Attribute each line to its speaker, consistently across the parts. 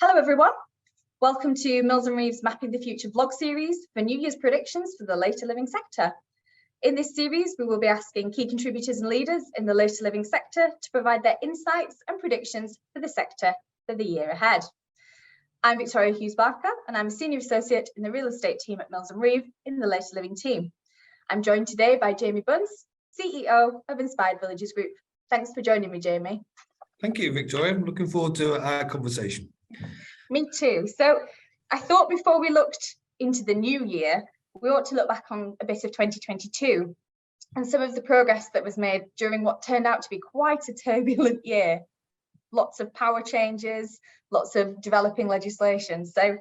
Speaker 1: Hello everyone, welcome to Mills & Reeves Mapping the Future vlog series for New Year's predictions for the later living sector. In this series, we will be asking key contributors and leaders in the later living sector to provide their insights and predictions for the sector for the year ahead. I'm Victoria Hughes-Barker and I'm a Senior Associate in the Real Estate team at Mills & Reeves in the Later Living team. I'm joined today by Jamie Bunce, CEO of Inspired Villages Group. Thanks for joining me, Jamie.
Speaker 2: Thank you, Victoria. I'm looking forward to our conversation.
Speaker 1: Me too. So I thought before we looked into the new year, we ought to look back on a bit of 2022 and some of the progress that was made during what turned out to be quite a turbulent year. Lots of power changes, lots of developing legislation. So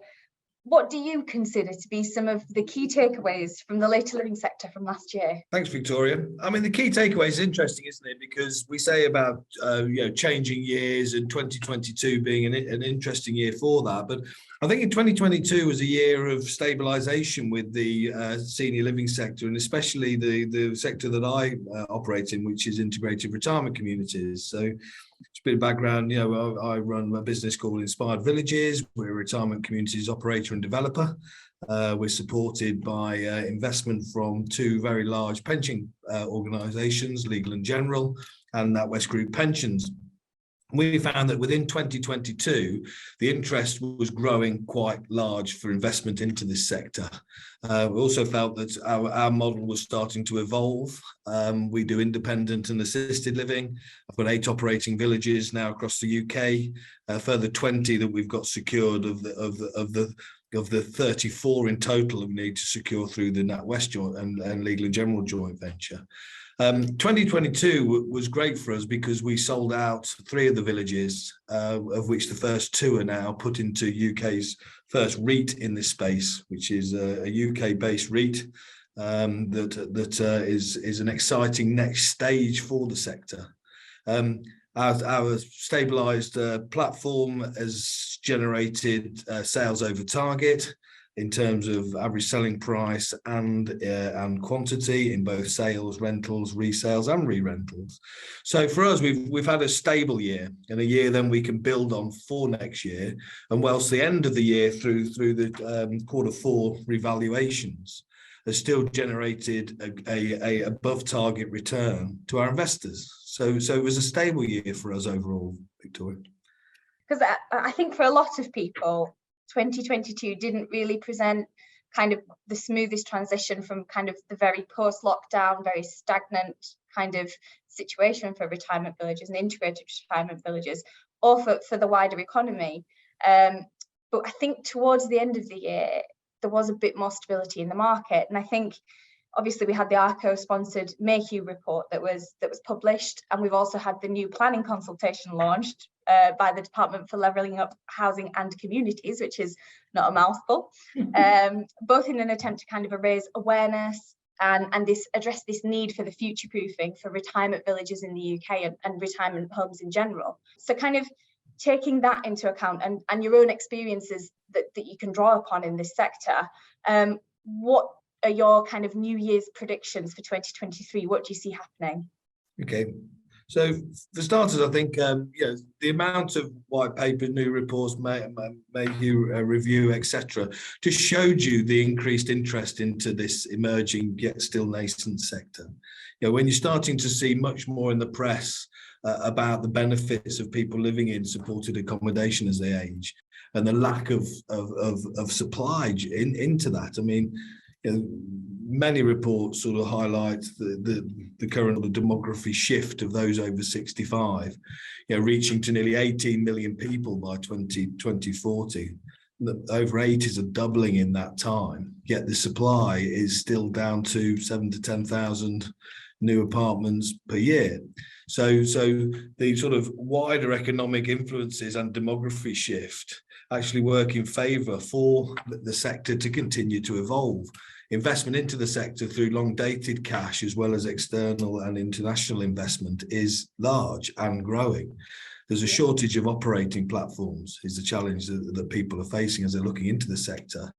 Speaker 1: what do you consider to be some of the key takeaways from the later living sector from last year?
Speaker 2: Thanks, Victoria. I mean, the key takeaway is interesting, isn't it? Because we say about changing years and 2022 being an interesting year for that. But I think in 2022 was a year of stabilisation with the senior living sector, and especially the sector that I operate in, which is integrated retirement communities. So just a bit of background, I run a business called Inspired Villages. We're a retirement communities operator and developer. We're supported by investment from two very large pension organisations, Legal & General and NatWest Group Pensions. We found that within 2022, the interest was growing quite large for investment into this sector. We also felt that our model was starting to evolve. We do independent and assisted living. I've got 8 operating villages now across the UK, a further 20 that we've got secured of the 34 in total that we need to secure through the NatWest joint and Legal & General joint venture. 2022 was great for us because we sold out 3 of the villages, of which the first 2 are now put into UK's first REIT in this space, which is a UK-based REIT that is an exciting next stage for the sector. Our stabilised platform has generated sales over target in terms of average selling price and quantity in both sales, rentals, resales and re-rentals. So for us, we've had a stable year and a year then we can build on for next year. And whilst the end of the year through the Q4 revaluations has still generated a above target return to our investors. So it was a stable year for us overall, Victoria.
Speaker 1: Because I think for a lot of people, 2022 didn't really present kind of the smoothest transition from kind of the very post-lockdown, very stagnant kind of situation for retirement villages and integrated retirement villages, or for the wider economy. But I think towards the end of the year, there was a bit more stability in the market. And I think obviously we had the ARCO-sponsored Mayhew report that was published, and we've also had the new planning consultation launched by the Department for Levelling Up Housing and Communities, which is not a mouthful, both in an attempt to kind of raise awareness and address this need for the future proofing for retirement villages in the UK and retirement homes in general. So kind of taking that into account and your own experiences that you can draw upon in this sector, what are your kind of New Year's predictions for 2023? What do you see happening?
Speaker 2: Okay. So for starters, I think the amount of white papers, new reports, Mayhew review, etc., just showed you the increased interest into this emerging yet still nascent sector. When you're starting to see much more in the press about the benefits of people living in supported accommodation as they age, and the lack of supply into that. I mean, many reports sort of highlight the current demography shift of those over 65, reaching to nearly 18 million people by 2040. Over 80s are doubling in that time, yet the supply is still down to 7,000 to 10,000 new apartments per year. So the sort of wider economic influences and demography shift actually work in favour for the sector to continue to evolve. Investment into the sector through long-dated cash as well as external and international investment is large and growing. There's a shortage of operating platforms is the challenge that people are facing as they're looking into the sector,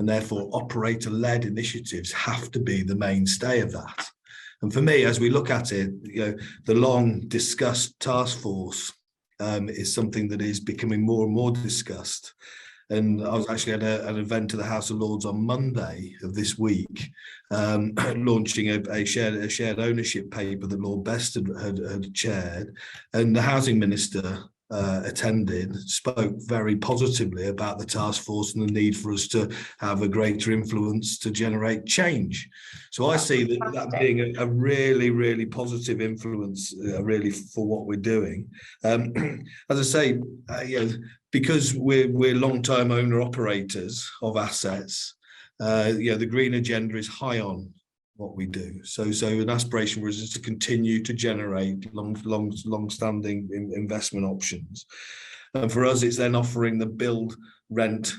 Speaker 2: and therefore operator-led initiatives have to be the mainstay of that. And for me, as we look at it, the long discussed task force is something that is becoming more and more discussed. And I was actually at an event at the House of Lords on Monday of this week, launching a shared ownership paper that Lord Best had chaired, and the housing minister attended, spoke very positively about the task force and the need for us to have a greater influence to generate change. So I see that being a really, really positive influence, really, for what we're doing. As I say, because we're long-term owner operators of assets, the green agenda is high on what we do. So an aspiration was is to continue to generate long-standing investment options. And for us, it's then offering the build, rent,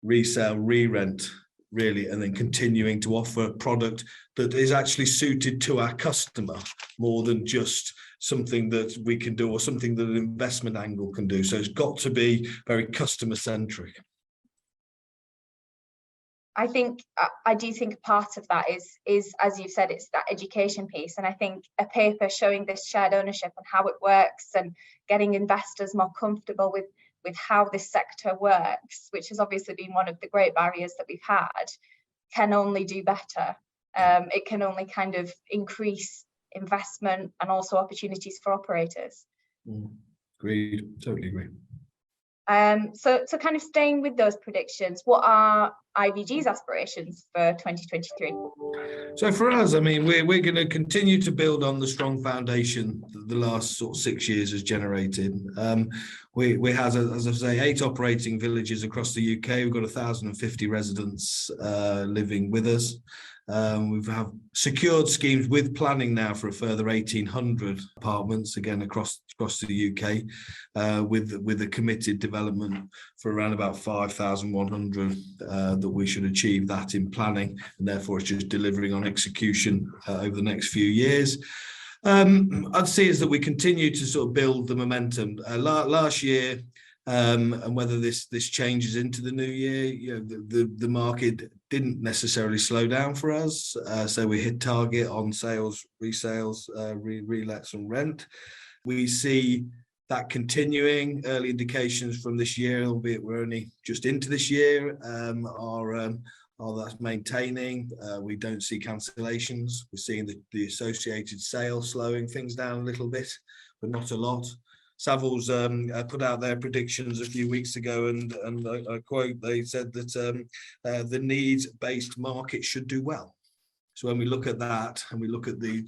Speaker 2: resale, re-rent, really, and then continuing to offer a product that is actually suited to our customer more than just something that we can do or something that an investment angle can do. So it's got to be very customer centric.
Speaker 1: I do think part of that is, as you've said, it's that education piece. And I think a paper showing this shared ownership and how it works and getting investors more comfortable with how this sector works, which has obviously been one of the great barriers that we've had, can only do better. It can only kind of increase investment and also opportunities for operators.
Speaker 2: Agreed, totally agree.
Speaker 1: So kind of staying with those predictions, what are IVG's aspirations for 2023?
Speaker 2: So for us, I mean, we're going to continue to build on the strong foundation that the last sort of 6 years has generated. We have, as I say, 8 operating villages across the UK. We've got 1,050 residents living with us. We have secured schemes with planning now for a further 1,800 apartments, again across the UK, with a committed development for around about 5,100 that we should achieve that in planning, and therefore it's just delivering on execution over the next few years. I'd say is that we continue to sort of build the momentum. Last year, and whether this changes into the new year, the market didn't necessarily slow down for us. So we hit target on sales, resales, relets and rent. We see that continuing. Early indications from this year, albeit we're only just into this year, are that's maintaining. We don't see cancellations. We're seeing the associated sales slowing things down a little bit, but not a lot. Savills put out their predictions a few weeks ago, and I quote, they said that the needs-based market should do well. So when we look at that and we look at the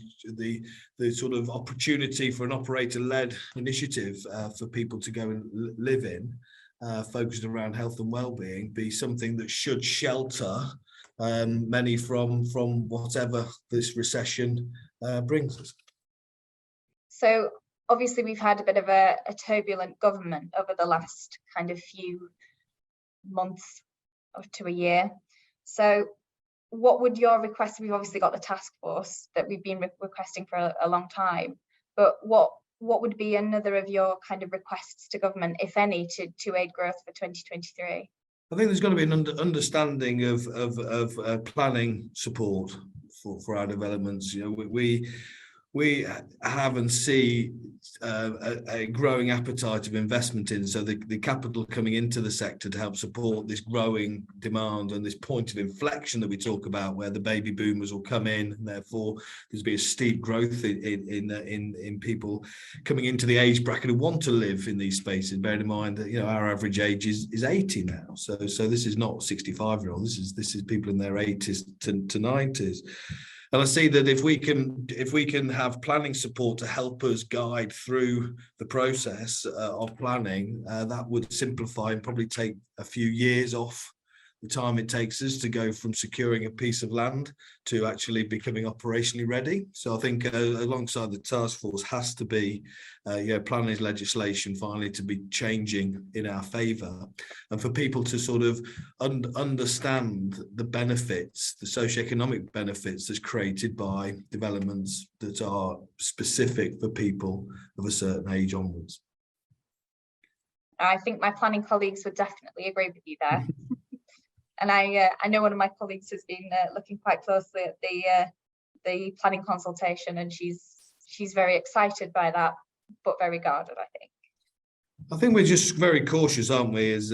Speaker 2: sort of opportunity for an operator-led initiative for people to go and live in, focused around health and well-being, be something that should shelter many from whatever this recession brings us.
Speaker 1: So obviously we've had a bit of a turbulent government over the last kind of few months or to a year. So what would your request? We've obviously got the task force that we've been requesting for a long time, but what would be another of your kind of requests to government, if any, to aid growth for 2023?
Speaker 2: I think there's got to be an understanding of planning support for our developments. We have and see a growing appetite of investment in, so the capital coming into the sector to help support this growing demand and this point of inflection that we talk about, where the baby boomers will come in, and therefore there's been a steep growth in people coming into the age bracket who want to live in these spaces. Bearing in mind that our average age is 80 now, so this is not 65-year-olds. This is people in their 80s to 90s. And I see that if we can have planning support to help us guide through the process of planning, that would simplify and probably take a few years off the time it takes us to go from securing a piece of land to actually becoming operationally ready. So I think alongside the task force has to be planning legislation finally to be changing in our favour, and for people to sort of understand the benefits, the socioeconomic benefits that's created by developments that are specific for people of a certain age onwards.
Speaker 1: I think my planning colleagues would definitely agree with you there. And I know one of my colleagues has been looking quite closely at the planning consultation, and she's very excited by that, but very guarded, I think.
Speaker 2: I think we're just very cautious, aren't we, as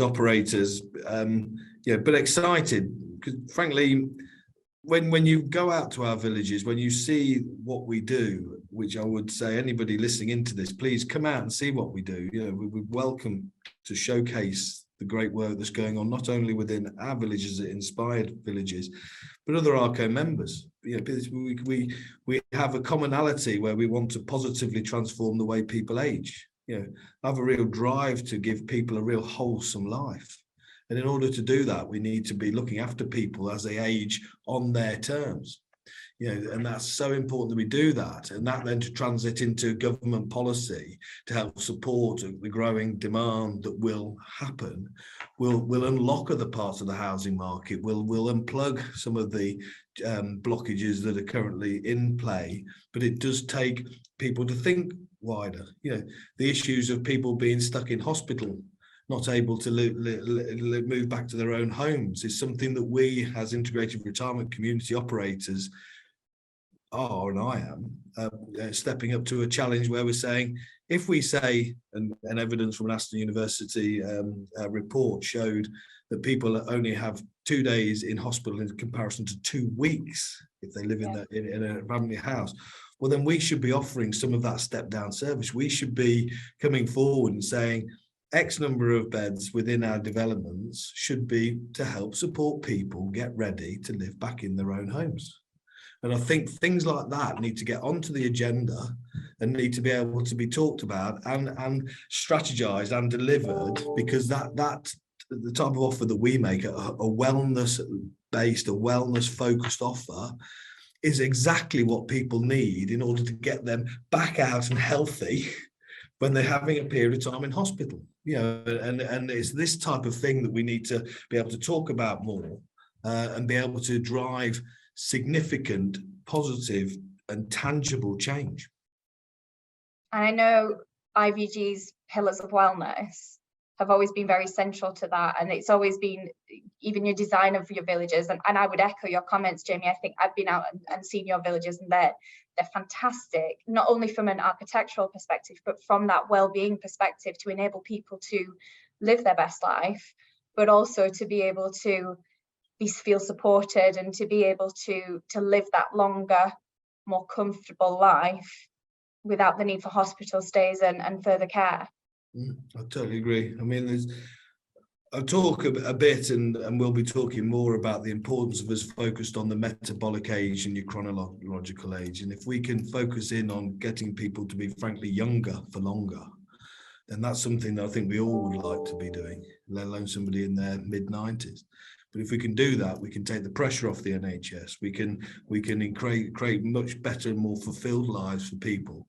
Speaker 2: operators? But excited because, frankly, when you go out to our villages, when you see what we do, which I would say anybody listening into this, please come out and see what we do. We welcome to showcase the great work that's going on, not only within our villages, inspired villages, but other ARCO members. We have a commonality where we want to positively transform the way people age. Have a real drive to give people a real wholesome life. And in order to do that, we need to be looking after people as they age on their terms. And that's so important that we do that, and that then to transit into government policy to help support the growing demand that will happen, will unlock other parts of the housing market, will unplug some of the blockages that are currently in play. But it does take people to think wider. The issues of people being stuck in hospital, not able to move back to their own homes, is something that we as integrated retirement community operators are, and I am, stepping up to a challenge where we're saying, if we say, and evidence from an Aston University report showed that people only have 2 days in hospital in comparison to 2 weeks if they live in a family house, well, then we should be offering some of that step down service. We should be coming forward and saying X number of beds within our developments should be to help support people get ready to live back in their own homes. And I think things like that need to get onto the agenda and need to be able to be talked about and strategized and delivered, because that the type of offer that we make, a wellness-based, a wellness-focused offer, is exactly what people need in order to get them back out and healthy when they're having a period of time in hospital. And it's this type of thing that we need to be able to talk about more and be able to drive significant, positive and tangible change.
Speaker 1: And I know IVG's pillars of wellness have always been very central to that, and it's always been even your design of your villages, and I would echo your comments, Jamie. I think I've been out and seen your villages, and they're fantastic, not only from an architectural perspective, but from that well-being perspective, to enable people to live their best life, but also to be able to feel supported and to be able to live that longer, more comfortable life without the need for hospital stays and further care.
Speaker 2: I totally agree. I mean, I'll talk a bit and we'll be talking more about the importance of us focused on the metabolic age and your chronological age. And if we can focus in on getting people to be frankly younger for longer, then that's something that I think we all would like to be doing, let alone somebody in their mid-90s. But if we can do that, we can take the pressure off the NHS. We can create much better and more fulfilled lives for people,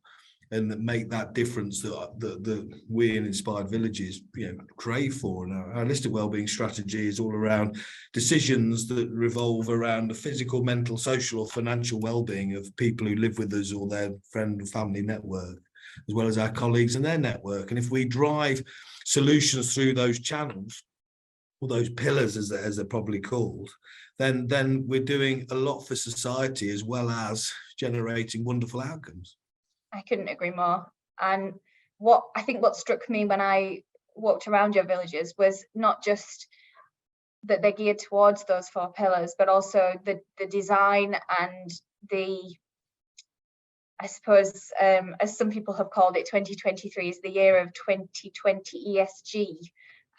Speaker 2: and make that difference that we in Inspired Villages crave for. And our holistic wellbeing strategy is all around decisions that revolve around the physical, mental, social or financial wellbeing of people who live with us or their friend and family network, as well as our colleagues and their network. And if we drive solutions through those channels, or those pillars as they're probably called, then we're doing a lot for society as well as generating wonderful outcomes.
Speaker 1: I couldn't agree more. And what struck me when I walked around your villages was not just that they're geared towards those 4 pillars, but also the design and I suppose, as some people have called it, 2023 is the year of 2020 ESG.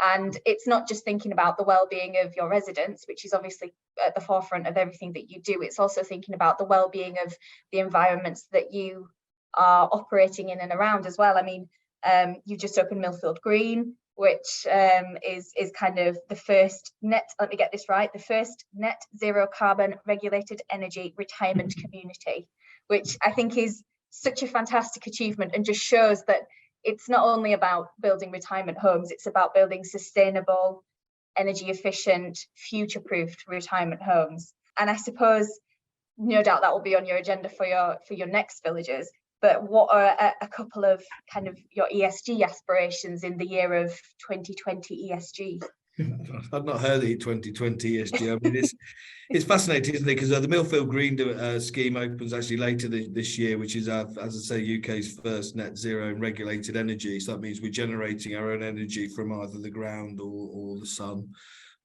Speaker 1: And it's not just thinking about the well-being of your residents, which is obviously at the forefront of everything that you do. It's also thinking about the well-being of the environments that you are operating in and around as well. I mean, you've just opened Millfield Green, which is kind of the first the first net zero carbon regulated energy retirement community, which I think is such a fantastic achievement and just shows that it's not only about building retirement homes, it's about building sustainable, energy efficient, future-proofed retirement homes. And I suppose, no doubt that will be on your agenda for your next villages. But what are a couple of kind of your ESG aspirations in the year of 2020 ESG?
Speaker 2: I've not heard of it 2020 ESG. I mean, it's fascinating, isn't it? Because the Millfield Green scheme opens actually later this year, which is, as I say, UK's first net zero and regulated energy. So that means we're generating our own energy from either the ground or the sun.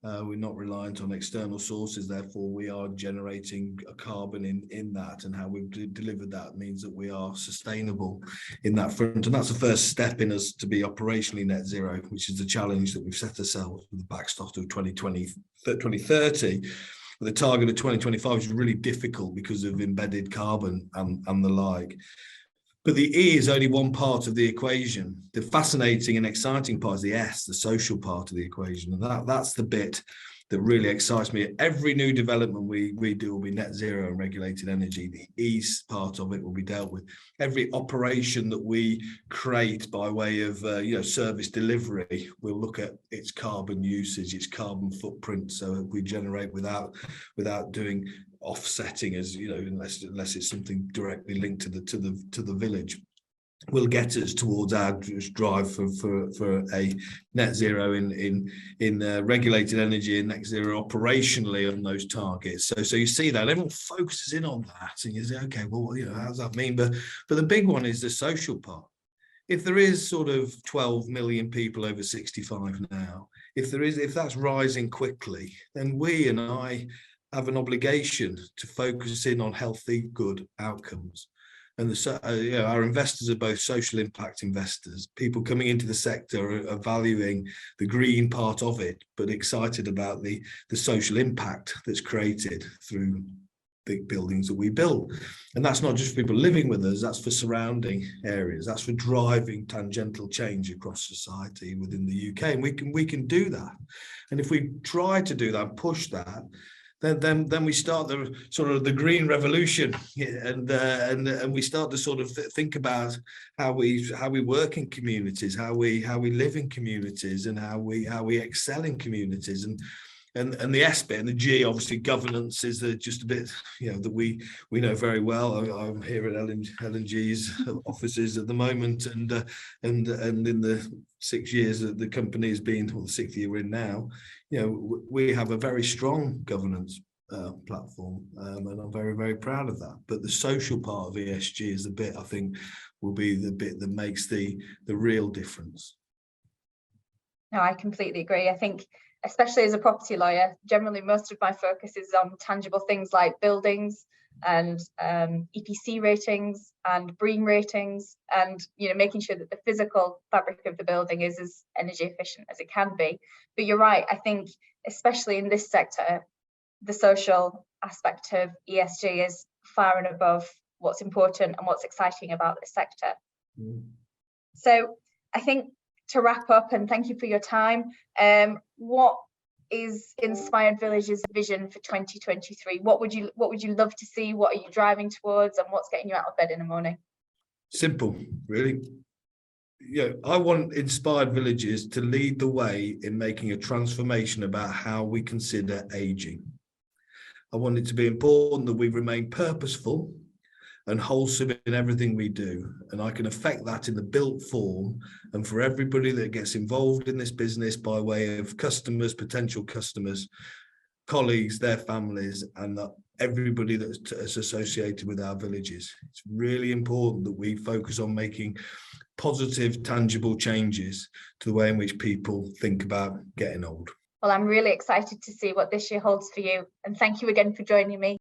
Speaker 2: We're not reliant on external sources, therefore we are generating a carbon in that, and how we've delivered that means that we are sustainable in that front. And that's the first step in us to be operationally net zero, which is the challenge that we've set ourselves with the backstop of 2030. The target of 2025 is really difficult because of embedded carbon and the like. But the E is only one part of the equation. The fascinating and exciting part is the S, the social part of the equation. And that's the bit that really excites me. Every new development we do will be net zero and regulated energy. The E part of it will be dealt with. Every operation that we create by way of service delivery, we'll look at its carbon usage, its carbon footprint. So we generate without doing offsetting, as you know, unless it's something directly linked to the village, will get us towards our drive for a net zero in regulated energy and net zero operationally on those targets. So you see that everyone focuses in on that, and you say, okay, well, how does that mean? But the big one is the social part. If there is sort of 12 million people over 65 now, if that's rising quickly, then we and I have an obligation to focus in on healthy, good outcomes. And our investors are both social impact investors. People coming into the sector are valuing the green part of it, but excited about the social impact that's created through the buildings that we build. And that's not just for people living with us, that's for surrounding areas. That's for driving tangential change across society within the UK. And we can do that. And if we try to do that, push that, then we start the sort of the green revolution, and we start to sort of think about how we work in communities, how we live in communities, and how we excel in communities. And the S bit and the G, obviously governance, is just a bit, that we know very well. I'm here at L&G's offices at the moment, and in the 6 years that the company has been, or the 6th year we're in now, we have a very strong governance platform, and I'm very, very proud of that. But the social part of ESG is the bit I think will be the bit that makes the real difference.
Speaker 1: No, I completely agree. I think, especially as a property lawyer, generally most of my focus is on tangible things like buildings and EPC ratings and BREEAM ratings, and making sure that the physical fabric of the building is as energy efficient as it can be. But you're right, I think especially in this sector, the social aspect of ESG is far and above what's important and what's exciting about this sector. So I think, to wrap up, and thank you for your time, what is Inspired Village's vision for 2023? What would you love to see? What are you driving towards, and what's getting you out of bed in the morning? Simple, really. I want Inspired Villages to lead the way in making a transformation about how we consider aging. I want it to be important that we remain purposeful and wholesome in everything we do, and I can affect that in the built form, and for everybody that gets involved in this business by way of customers, potential customers, colleagues, their families, and everybody that's associated with our villages. It's really important that we focus on making positive, tangible changes to the way in which people think about getting old. Well, I'm really excited to see what this year holds for you, and thank you again for joining me.